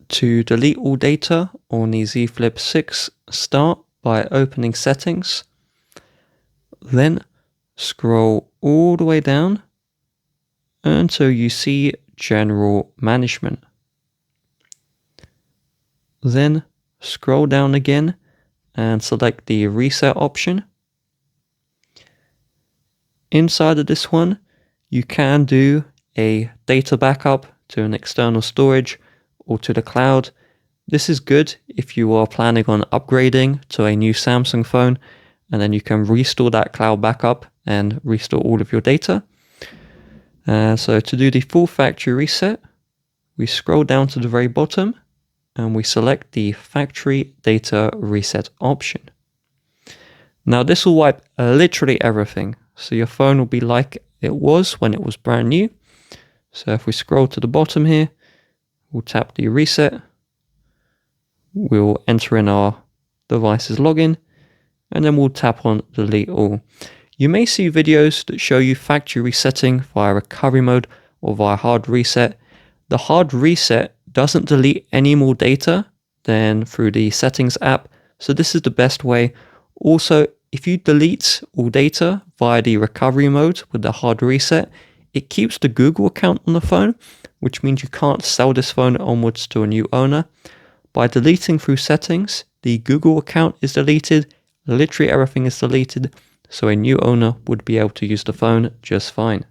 To delete all data on the Z Flip 6, start by opening Settings, then scroll all the way down until you see General Management. Then scroll down again and select the Reset option. Inside of this one, you can do a data backup to an external storage or to the cloud. This is good if you are planning on upgrading to a new Samsung phone, and then you can restore that cloud backup and restore all of your data. So to do the full factory reset, we scroll down to the very bottom and we select the factory data reset option. Now this will wipe literally everything. So your phone will be like it was when it was brand new. So if we scroll to the bottom here, we'll tap the reset. We'll enter in our device's login, and then we'll tap on delete all. You may see videos that show you factory resetting via recovery mode or via hard reset. The hard reset doesn't delete any more data than through the settings app. So this is the best way. Also, if you delete all data via the recovery mode with the hard reset, it keeps the Google account on the phone, which means you can't sell this phone onwards to a new owner. By deleting through settings, the Google account is deleted, literally everything is deleted, so a new owner would be able to use the phone just fine.